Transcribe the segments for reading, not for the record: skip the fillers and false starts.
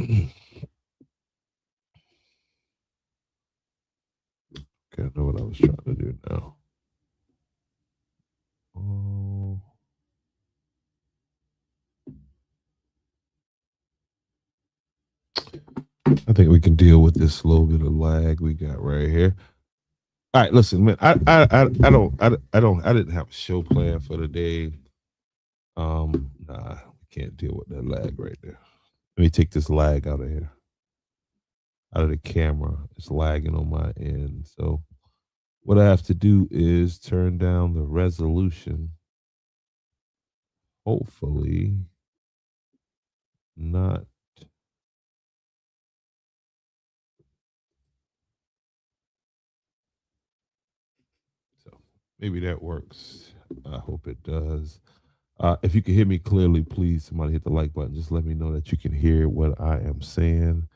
Okay, I know what I was trying to do now. Oh, I think we can deal with this little bit of lag we got right here. All right, listen, man. I didn't have a show plan for the day. Nah, we can't deal with that lag right there. Let me take this lag out of here, out of the camera. It's lagging on my end. So what I have to do is turn down the resolution. Hopefully, not. So maybe that works. I hope it does. If you can hear me clearly, please somebody hit the like button. Just let me know that you can hear what I am saying.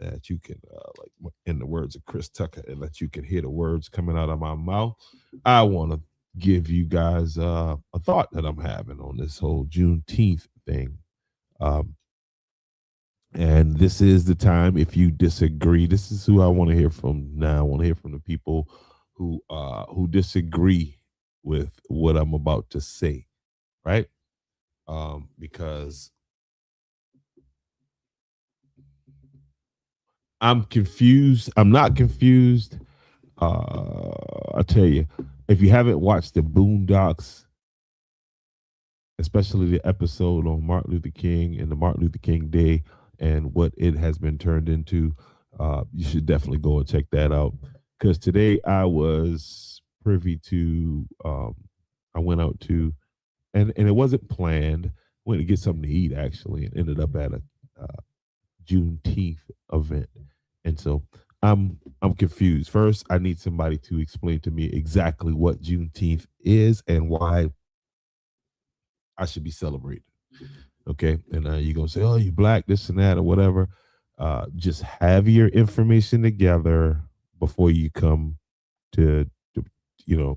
That you can, like in the words of Chris Tucker, and that you can hear the words coming out of my mouth. I want to give you guys a thought that I'm having on this whole Juneteenth thing. Um, and this is the time. If you disagree, this is who I want to hear from now. I want to hear from the people who disagree with what I'm about to say, right? Because I'm confused. I'm not confused. I tell you, if you haven't watched the Boondocks, especially the episode on Martin Luther King and the Martin Luther King Day and what it has been turned into, you should definitely go and check that out. Because today I was privy to, I went out to, and it wasn't planned. Went to get something to eat actually, and ended up at a Juneteenth event. And so I'm confused. First, I need somebody to explain to me exactly what Juneteenth is and why I should be celebrated. Okay. And you're gonna say, oh, you black, this and that, or whatever. Just have your information together before you come to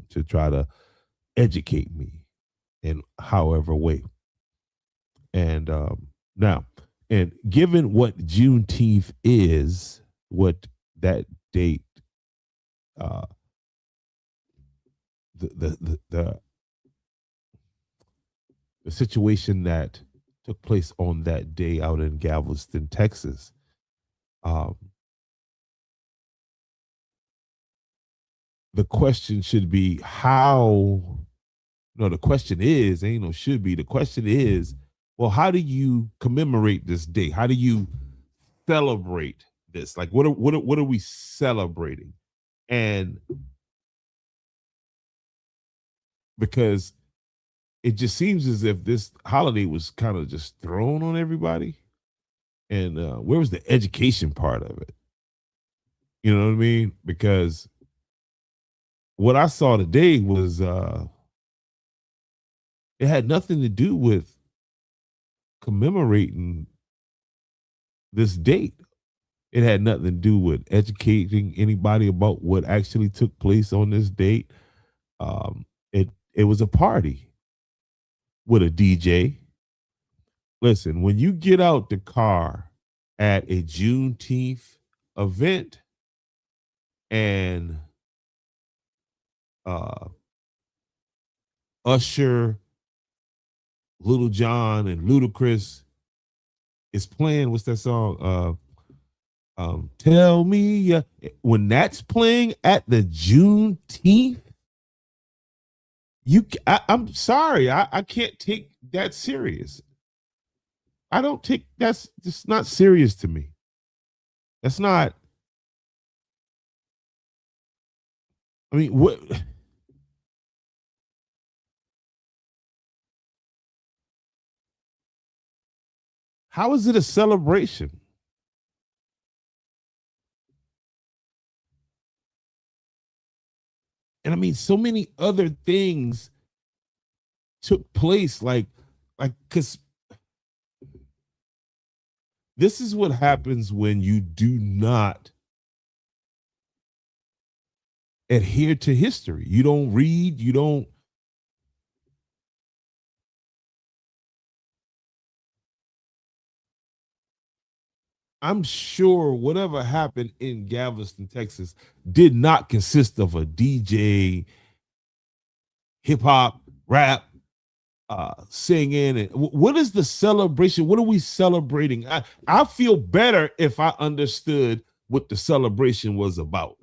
to try to educate me in however way. And now, and given what Juneteenth is, what that date, uh, the the situation that took place on that day out in Galveston, Texas, um, the question should be how. No, the question is, ain't no should be. The question is, well, how do you commemorate this day? How do you celebrate this? Like, what are we celebrating? And because it just seems as if this holiday was kind of just thrown on everybody. And where was the education part of it? You know what I mean? Because what I saw today was it had nothing to do with commemorating this date. It had nothing to do with educating anybody about what actually took place on this date. It was a party with a DJ. Listen, when you get out the car at a Juneteenth event and uh, Usher, Little John, and Ludacris is playing, what's that song? Tell me when that's playing at the Juneteenth, I'm sorry, I can't take that serious. I don't take that's just not serious to me. That's not. I mean, what? How is it a celebration? And I mean, so many other things took place. Like, because this is what happens when you do not adhere to history. You don't read. You don't. I'm sure whatever happened in Galveston, Texas, did not consist of a DJ, hip hop, rap, singing. And what is the celebration? What are we celebrating? I feel better if I understood what the celebration was about.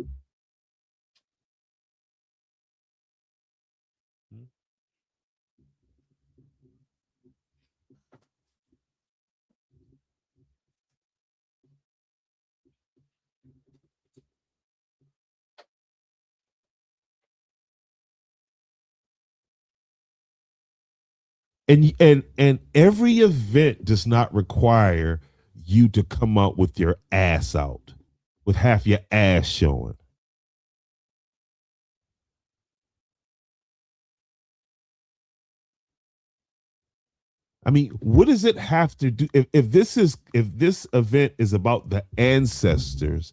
And every event does not require you to come out with your ass out, with half your ass showing. I mean, what does it have to do if this event is about the ancestors,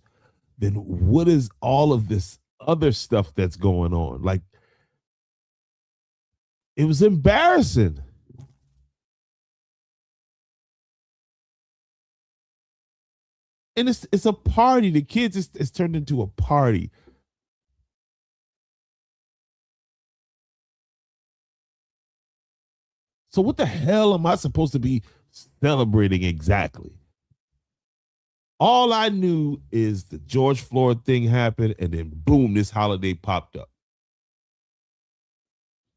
then what is all of this other stuff that's going on? Like, it was embarrassing. And it's a party. The kids, it's turned into a party. So what the hell am I supposed to be celebrating exactly? All I knew is the George Floyd thing happened, and then boom, this holiday popped up.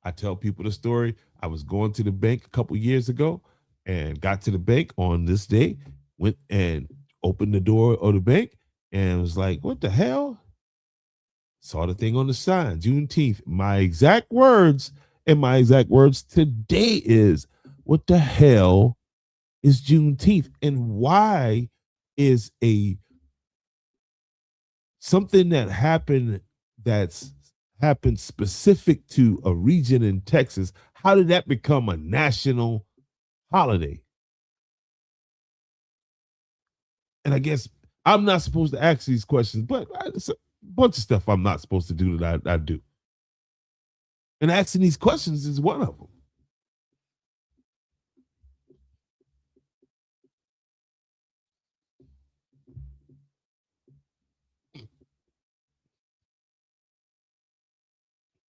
I tell people the story. I was going to the bank a couple years ago and got to the bank on this day, went and opened the door of the bank and was like, what the hell? Saw the thing on the sign, Juneteenth. My exact words today is, what the hell is Juneteenth? And why is a something that's happened specific to a region in Texas, how did that become a national holiday? And I guess I'm not supposed to ask these questions, but it's a bunch of stuff I'm not supposed to do that I do. And asking these questions is one of them.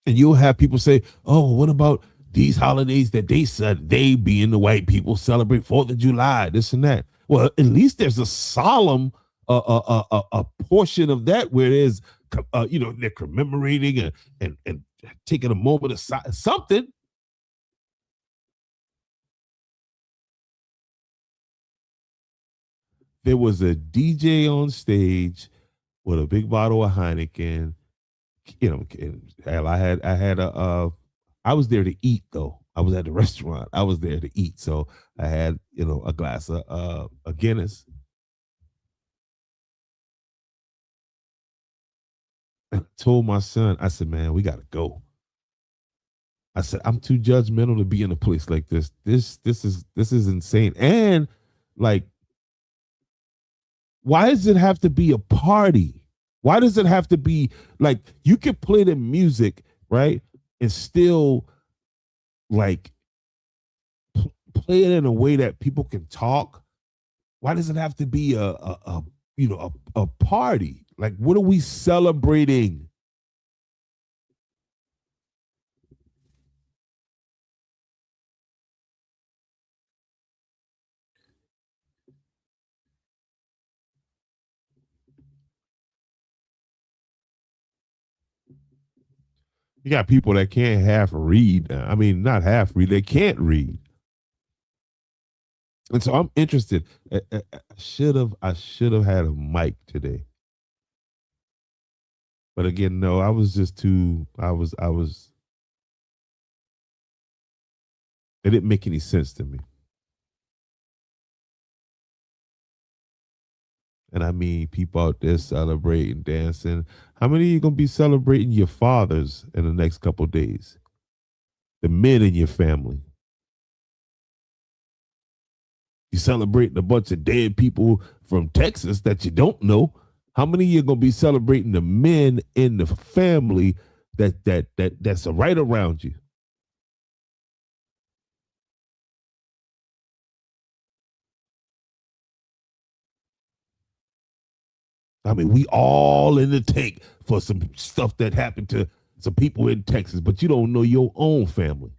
And you'll have people say, oh, what about these holidays that they said, they being the white people, celebrate 4th of July, this and that? Well, at least there's a solemn a portion of that where there's they're commemorating and taking a moment of something. There was a DJ on stage with a big bottle of Heineken. Hell, I was there to eat though. I was at the restaurant. I was there to eat, so I had a glass of a Guinness. And I told my son, I said, man, we gotta go. I said, I'm too judgmental to be in a place like this. This is insane. And like, why does it have to be a party? Why does it have to be like you could play the music, right? And still like play it in a way that people can talk. Why does it have to be a party? Like, what are we celebrating? You got people that can't half read. I mean, not half read, they can't read. And so I'm interested. I should have had a mic today. But again, no, I was just too I was it didn't make any sense to me. And I mean people out there celebrating, dancing. How many of you gonna be celebrating your fathers in the next couple of days? The men in your family. You celebrating a bunch of dead people from Texas that you don't know. How many of you are gonna be celebrating the men in the family that's right around you? I mean, we all in the tank for some stuff that happened to some people in Texas, but you don't know your own family.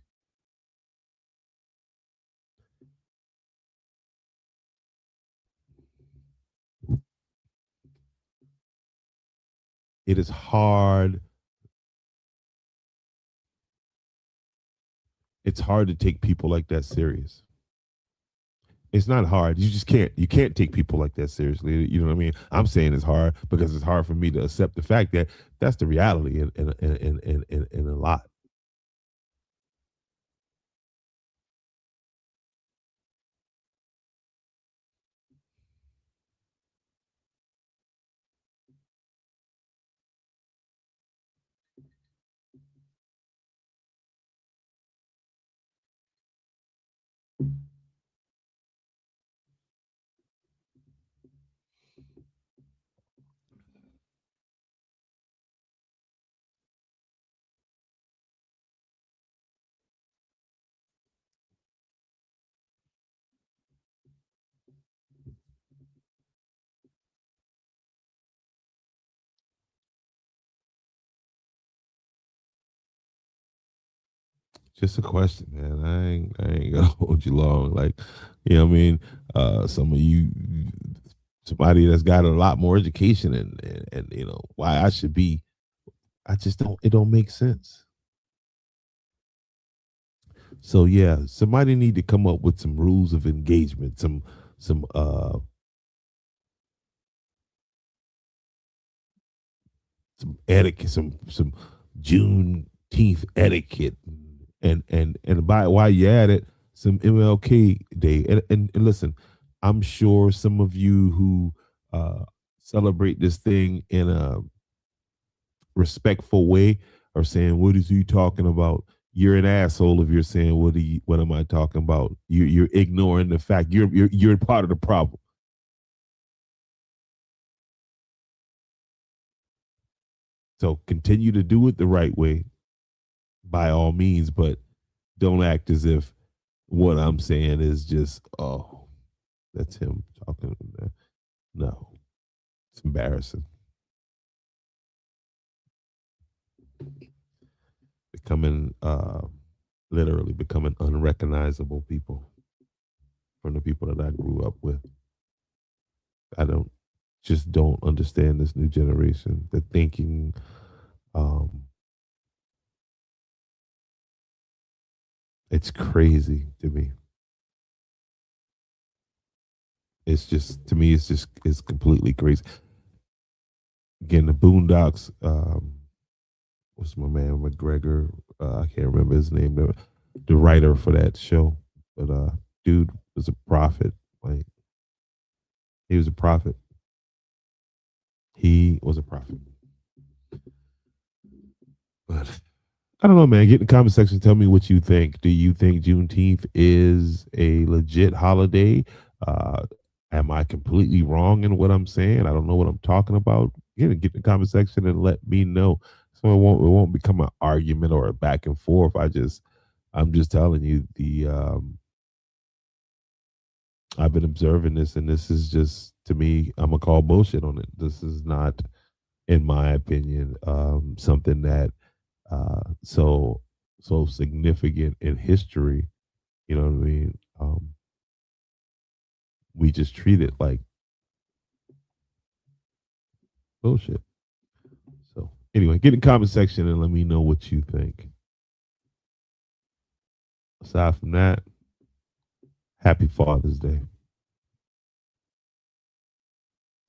It is hard. It's hard to take people like that serious. It's not hard. You just can't. You can't take people like that seriously. You know what I mean? I'm saying it's hard because it's hard for me to accept the fact that that's the reality in a lot. Just a question, man. I ain't gonna hold you long. Like, you know what I mean? Some of you, somebody that's got a lot more education and you know why I should be. I just don't. It don't make sense. So yeah, somebody need to come up with some rules of engagement, some etiquette, some Juneteenth etiquette, and by while you at it, some MLK Day. And listen, I'm sure some of you who celebrate this thing in a respectful way are saying, "What is he talking about?" You're an asshole if you're saying, What am I talking about?" You're ignoring the fact you're part of the problem. So continue to do it the right way by all means, but don't act as if what I'm saying is just, oh, that's him talking. No, it's embarrassing. Becoming, literally becoming unrecognizable people from the people that I grew up with. I don't just don't understand this new generation. The thinking, um, it's crazy to me. It's just to me, it's completely crazy. Again, the Boondocks. What's my man McGregor? I can't remember his name. The writer for that show, but dude was a prophet. Like he was a prophet. He was a prophet. But I don't know, man. Get in the comment section. Tell me what you think. Do you think Juneteenth is a legit holiday? Uh, am I completely wrong in what I'm saying? I don't know what I'm talking about. Get in the comment section and let me know. So it won't become an argument or a back and forth. I'm just telling you I've been observing this, and this is just to me. I'm gonna call bullshit on it. This is not, in my opinion, something that so significant in history. You know what I mean? We just treat it like bullshit. So anyway, get in the comment section and let me know what you think. Aside from that, happy Father's Day.